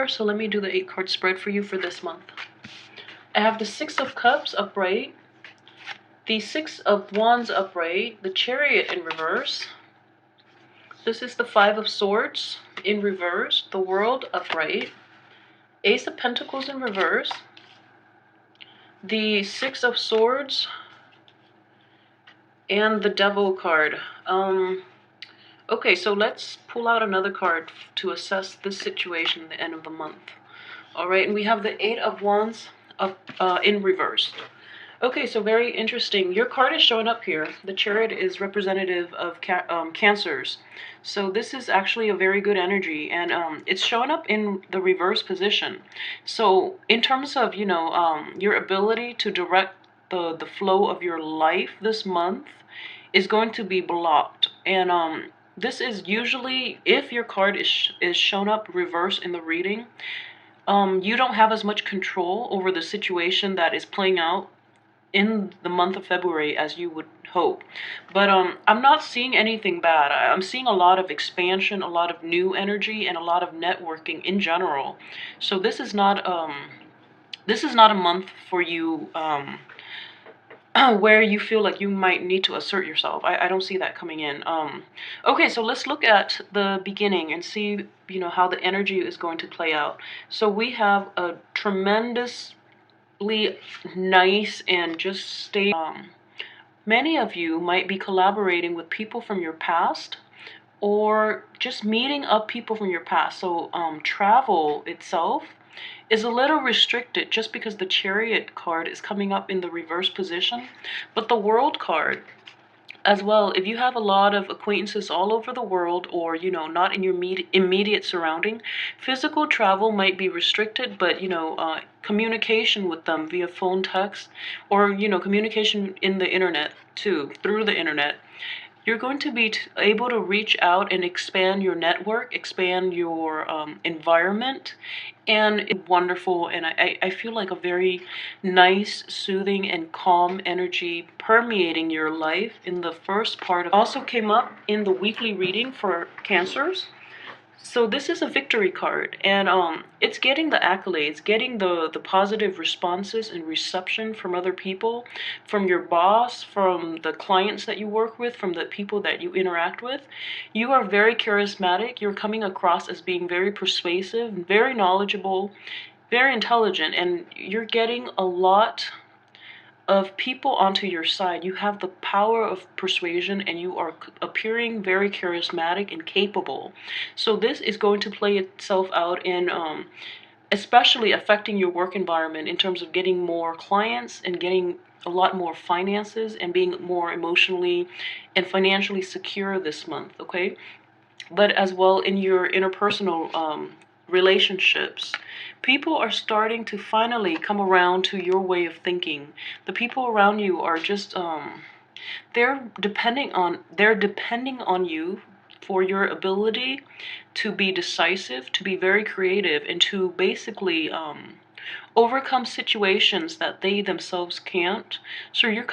here, so let me do the 8-card spread for you for this month. I have the 6 of Cups upright, the 6 of Wands upright, the Chariot in reverse. This is the 5 of Swords in reverse, the World upright, Ace of Pentacles in reverse, the 6 of Swords, and the Devil card. Okay, so let's pull out another card to assess this situation at the end of the month. All right, and we have the 8 of Wands up in reverse. Okay, so very interesting. Your card is showing up here. The Chariot is representative of Cancers. So this is actually a very good energy, and it's showing up in the reverse position. So in terms of, you know, your ability to direct the flow of your life this month is going to be blocked. And this is usually, if your card is shown up reverse in the reading, you don't have as much control over the situation that is playing out in the month of February as you would hope. But I'm not seeing anything bad. I'm seeing a lot of expansion, a lot of new energy, and a lot of networking in general. So this is not a month for you where you feel like you might need to assert yourself. I don't see that coming in. Okay, so let's look at the beginning and see, you know, how the energy is going to play out. So we have a tremendously nice and just stable. Many of you might be collaborating with people from your past, or just meeting up people from your past. So travel itself is a little restricted just because the Chariot card is coming up in the reverse position. But the World card as well, if you have a lot of acquaintances all over the world, or, you know, not in your immediate surrounding, physical travel might be restricted, but, you know, communication with them via phone, text, or, you know, communication in the internet too, through the internet, you're going to be able to reach out and expand your network, expand your environment, and it's wonderful. And I feel like a very nice, soothing, and calm energy permeating your life in the first part. Also came up in the weekly reading for Cancers. So this is a victory card, and it's getting the accolades, getting the positive responses and reception from other people, from your boss, from the clients that you work with, from the people that you interact with. You are very charismatic. You're coming across as being very persuasive, very knowledgeable, very intelligent, and you're getting a lot of people onto your side. You have the power of persuasion, and you are appearing very charismatic and capable. So this is going to play itself out in especially affecting your work environment in terms of getting more clients and getting a lot more finances and being more emotionally and financially secure this month, okay? But as well in your interpersonal relationships, people are starting to finally come around to your way of thinking. The people around you are just they're depending on you for your ability to be decisive, to be very creative, and to basically overcome situations that they themselves can't. So you're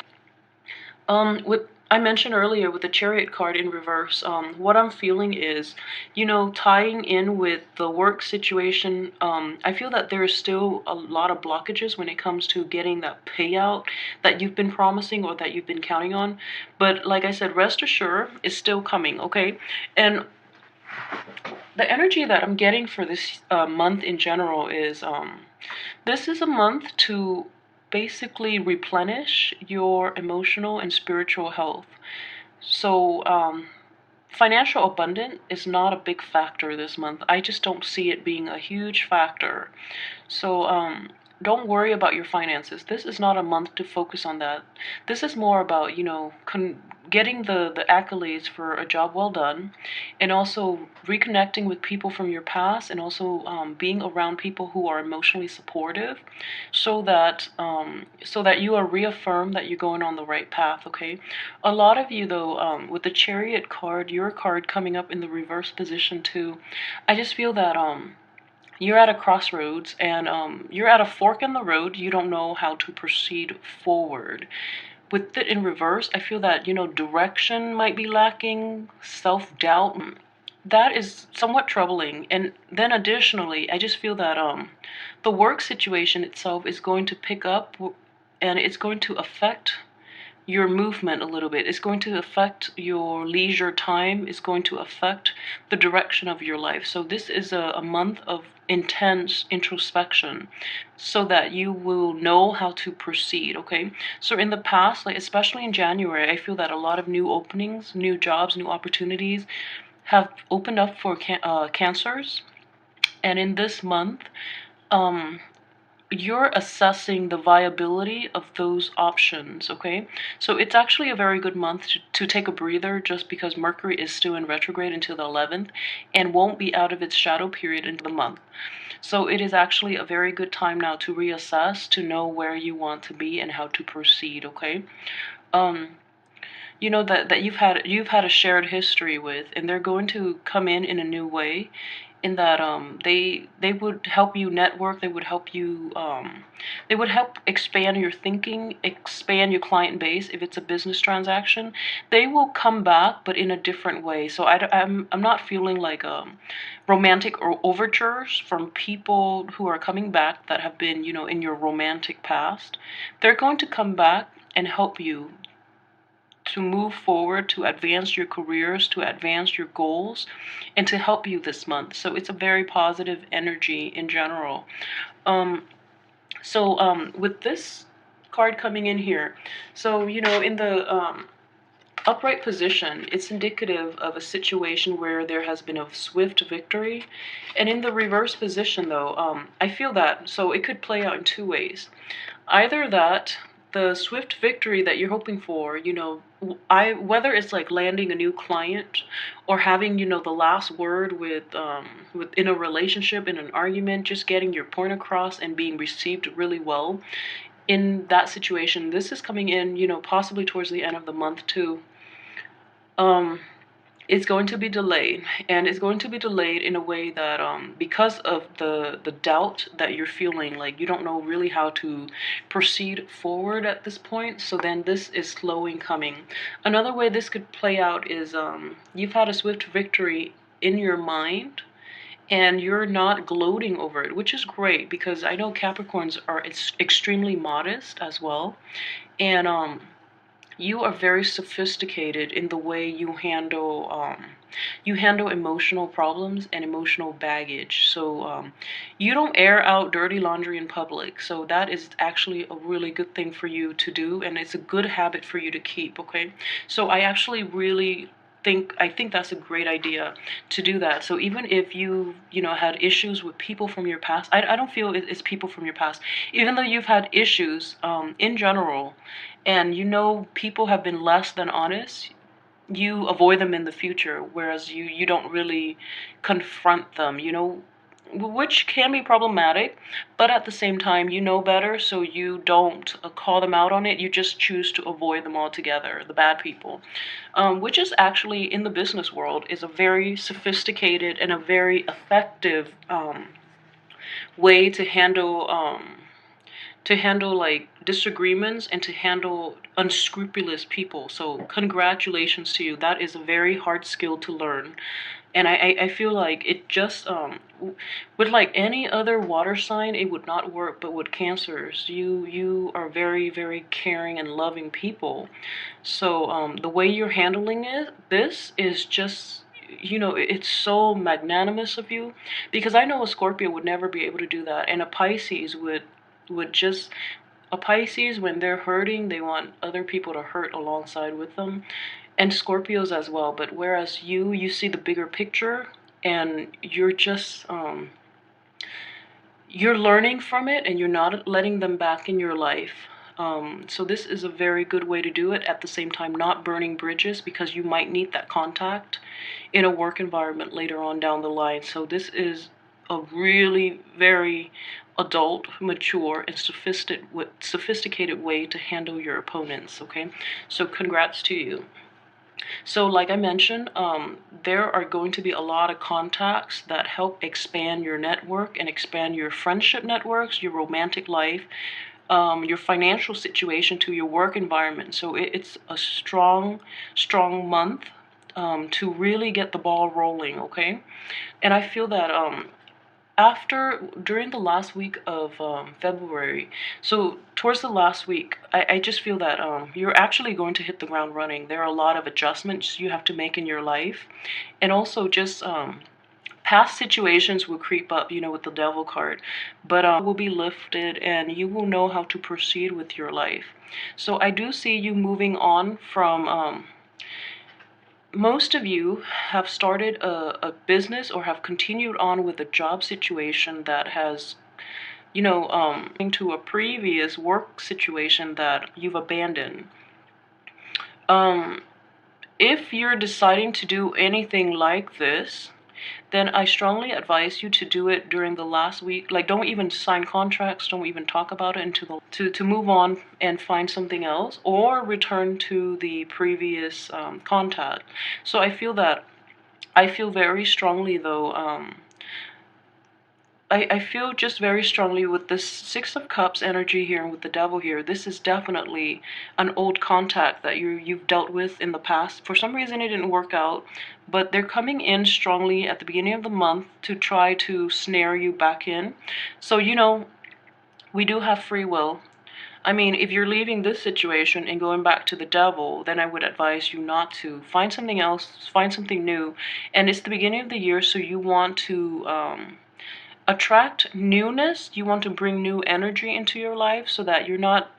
with I mentioned earlier with the Chariot card in reverse, what I'm feeling is, you know, tying in with the work situation, I feel that there is still a lot of blockages when it comes to getting that payout that you've been promising or that you've been counting on. But like I said, rest assured, it's still coming, okay? And the energy that I'm getting for this month in general is, this is a month to basically replenish your emotional and spiritual health. So financial abundance is not a big factor this month. I just don't see it being a huge factor. So don't worry about your finances. This is not a month to focus on that. This is more about, you know, getting the accolades for a job well done, and also reconnecting with people from your past, and also being around people who are emotionally supportive, so that you are reaffirmed that you're going on the right path, okay? A lot of you, though, with the Chariot card, your card coming up in the reverse position too, I just feel that you're at a crossroads, and you're at a fork in the road. You don't know how to proceed forward. With it in reverse, I feel that, you know, direction might be lacking, self-doubt. that is somewhat troubling. And then additionally, I just feel that the work situation itself is going to pick up, and it's going to affect your movement a little bit. It's going to affect your leisure time. It's going to affect the direction of your life. So this is a month of intense introspection so that you will know how to proceed, okay? So in the past, like especially in January, I feel that a lot of new openings, new jobs, new opportunities have opened up for cancers. And in this month, um, you're assessing the viability of those options, okay? So it's actually a very good month to take a breather, just because Mercury is still in retrograde until the 11th and won't be out of its shadow period into the month. So it is actually a very good time now to reassess, to know where you want to be and how to proceed, okay? Um, you know that you've had a shared history with, and they're going to come in a new way, in that they would help you network. They would help you they would help expand your thinking, expand your client base. If it's a business transaction, they will come back, but in a different way. So I'm not feeling like romantic or overtures from people who are coming back that have been, in your romantic past. They're going to come back and help you to move forward, to advance your careers, to advance your goals, and to help you this month. So it's a very positive energy in general. Um, with this card coming in here, so in the upright position, it's indicative of a situation where there has been a swift victory. And in the reverse position, though, I feel that, so it could play out in two ways. Either that the swift victory that you're hoping for, whether it's like landing a new client, or having, the last word with in a relationship, in an argument, just getting your point across and being received really well. In that situation, this is coming in, possibly towards the end of the month too. Um, it's going to be delayed, and it's going to be delayed in a way that because of the doubt that you're feeling, like you don't know really how to proceed forward at this point. So then this is slowing coming. Another way this could play out is you've had a swift victory in your mind, and you're not gloating over it, which is great, because I know Capricorns are extremely modest as well. And you are very sophisticated in the way you handle emotional problems and emotional baggage. So you don't air out dirty laundry in public. So that is actually a really good thing for you to do, and it's a good habit for you to keep, okay? So I actually really think that's a great idea to do that. So even if you had issues with people from your past, I don't feel it's people from your past. Even though you've had issues in general, and people have been less than honest, you avoid them in the future, whereas you don't really confront them, which can be problematic. But at the same time, you know better, so you don't call them out on it. You just choose to avoid them altogether, the bad people, which is actually, in the business world, is a very sophisticated and a very effective way to handle like disagreements, and to handle unscrupulous people. So congratulations to you. That is a very hard skill to learn. And I feel like it just with like any other water sign, it would not work, but with Cancers, you are very, very caring and loving people. So the way you're handling this is just, it's so magnanimous of you, because I know a Scorpio would never be able to do that, and a Pisces would just, a Pisces, when they're hurting, they want other people to hurt alongside with them, and Scorpios as well. But whereas you see the bigger picture, and you're just you're learning from it, and you're not letting them back in your life. So this is a very good way to do it. At the same time, not burning bridges, because you might need that contact in a work environment later on down the line. So this is a really very adult, mature, and sophisticated way to handle your opponents, okay? So congrats to you. So like I mentioned, there are going to be a lot of contacts that help expand your network and expand your friendship networks, your romantic life, your financial situation, to your work environment. So it's a strong, strong month to really get the ball rolling, okay? And I feel that during the last week of February, so towards the last week, I just feel that you're actually going to hit the ground running. There are a lot of adjustments you have to make in your life, and also just past situations will creep up, you know, with the devil card, but will be lifted and you will know how to proceed with your life. So I do see you moving on from most of you have started a business or have continued on with a job situation that has, you know, into a previous work situation that you've abandoned. If you're deciding to do anything like this, then I strongly advise you to do it during the last week. Like, don't even sign contracts, don't even talk about it until to move on and find something else or return to the previous contact. So I feel very strongly though. I feel just very strongly with this Six of Cups energy here and with the Devil here. This is definitely an old contact that you've dealt with in the past. For some reason it didn't work out, but they're coming in strongly at the beginning of the month to try to snare you back in. So, you know, we do have free will. I mean, if you're leaving this situation and going back to the devil, then I would advise you not to. Find something else, find something new. And it's the beginning of the year, so you want to attract newness. You want to bring new energy into your life so that you're not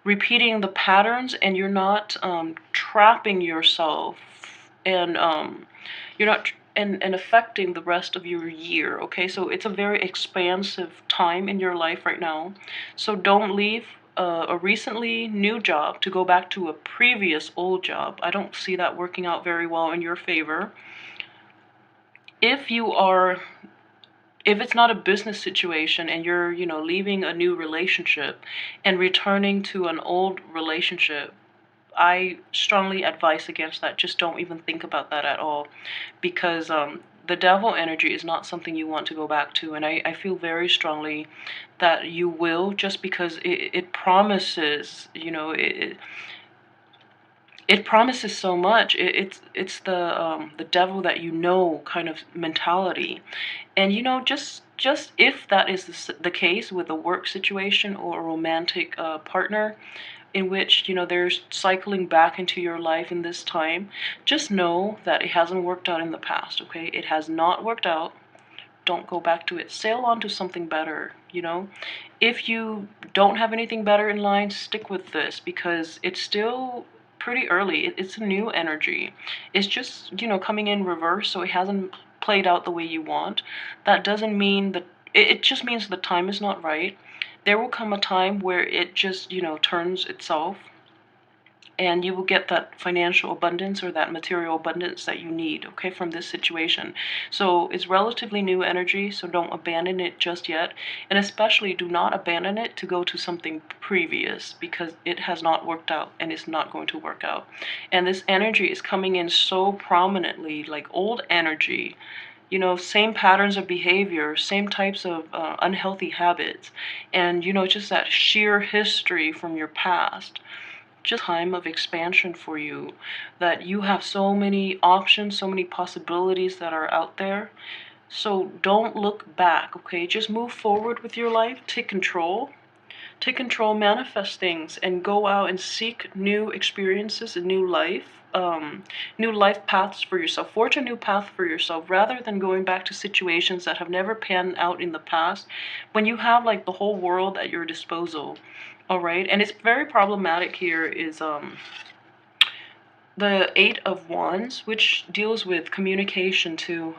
repeating the patterns and you're not trapping yourself and you're not and affecting the rest of your year. Okay, so it's a very expansive time in your life right now, so don't leave a recently new job to go back to a previous old job. I don't see that working out very well in your favor. If you are if it's not a business situation and you're, you know, leaving a new relationship and returning to an old relationship, I strongly advise against that. Just don't even think about that at all, because the devil energy is not something you want to go back to. And I feel very strongly that you will, just because it promises, you know, it promises so much. It's the devil that you know kind of mentality, and you know, just if that is the case with a work situation or a romantic partner, in which, you know, they're cycling back into your life in this time, just know that it hasn't worked out in the past. Okay, it has not worked out. Don't go back to it. Sail on to something better. You know, if you don't have anything better in line, stick with this because it's still pretty early. It's a new energy. It's just, you know, coming in reverse, so it hasn't played out the way you want. That doesn't mean that it just means the time is not right. There will come a time where it just, you know, turns itself and you will get that financial abundance or that material abundance that you need, okay, from this situation. So it's relatively new energy, so don't abandon it just yet, and especially do not abandon it to go to something previous, because it has not worked out and it's not going to work out. And this energy is coming in so prominently, like old energy, you know, same patterns of behavior, same types of unhealthy habits, and, you know, just that sheer history from your past. Just time of expansion for you, that you have so many options, so many possibilities that are out there. So don't look back, okay? Just move forward with your life. Take control. Take control, manifest things, and go out and seek new experiences and new life paths for yourself. Forge a new path for yourself rather than going back to situations that have never panned out in the past when you have like the whole world at your disposal. All right, and it's very problematic here is the Eight of Wands, which deals with communication too.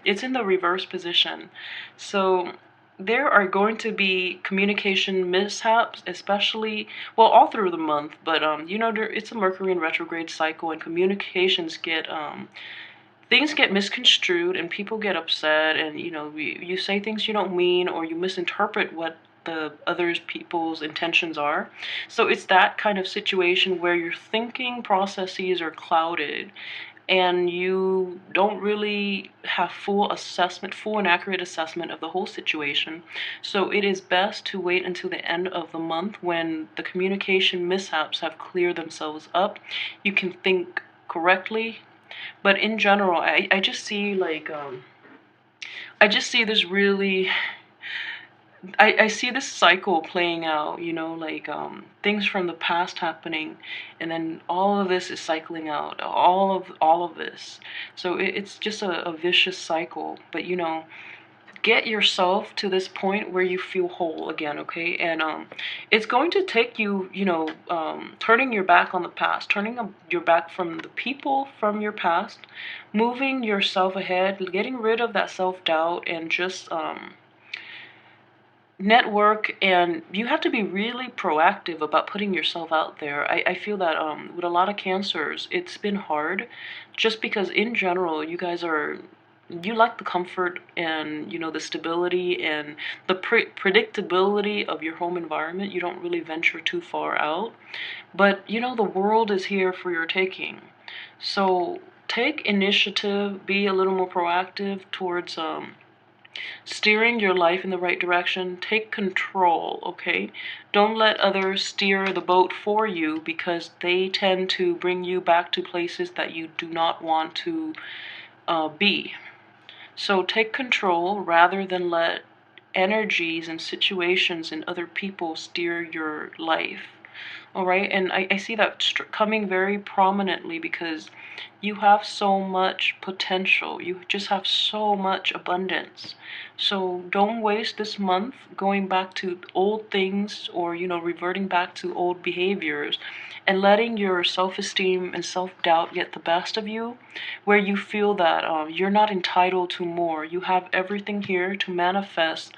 It's in the reverse position, so there are going to be communication mishaps, especially, well, all through the month. But you know, it's a Mercury in retrograde cycle, and communications get things get misconstrued, and people get upset, and you know, you say things you don't mean, or you misinterpret what the other people's intentions are. So it's that kind of situation where your thinking processes are clouded and you don't really have full assessment, full and accurate assessment of the whole situation. So it is best to wait until the end of the month when the communication mishaps have cleared themselves up. You can think correctly, But in general, I just see like I just see this really I see this cycle playing out, you know, like things from the past happening, and then all of this is cycling out, all of this. So it's just a vicious cycle. But you know, get yourself to this point where you feel whole again, okay? And it's going to take you, you know, turning your back on the past, turning your back from the people from your past, moving yourself ahead, getting rid of that self-doubt, and just network. And you have to be really proactive about putting yourself out there. I feel that with a lot of cancers, it's been hard just because in general, you guys are, you like the comfort and, you know, the stability and the predictability of your home environment. You don't really venture too far out. But, you know, the world is here for your taking. So take initiative, be a little more proactive towards steering your life in the right direction. Take control, okay? Don't let others steer the boat for you, because they tend to bring you back to places that you do not want to be. So take control rather than let energies and situations and other people steer your life. All right, and I see that coming very prominently because you have so much potential. You just have so much abundance. So don't waste this month going back to old things, or, you know, reverting back to old behaviors and letting your self-esteem and self-doubt get the best of you, where you feel that you're not entitled to more. You have everything here to manifest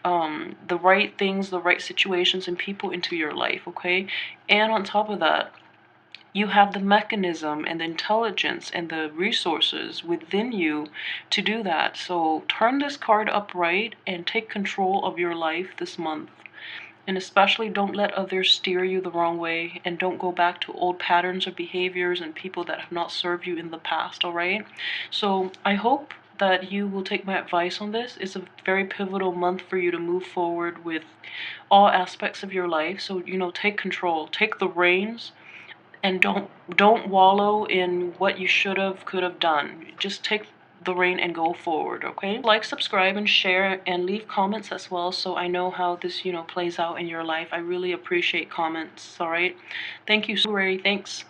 the right things, the right situations and people into your life, okay? And on top of that, you have the mechanism and the intelligence and the resources within you to do that. So turn this card upright and take control of your life this month. And especially don't let others steer you the wrong way, and don't go back to old patterns of behaviors and people that have not served you in the past, all right? So I hope that you will take my advice on this. It's a very pivotal month for you to move forward with all aspects of your life. So, you know, take control, take the reins, and don't wallow in what you should have, could have done. Just take the rein and go forward, okay? Like, subscribe, and share, and leave comments as well, so I know how this, you know, plays out in your life. I really appreciate comments, all right? Thank you, Ray. Thanks.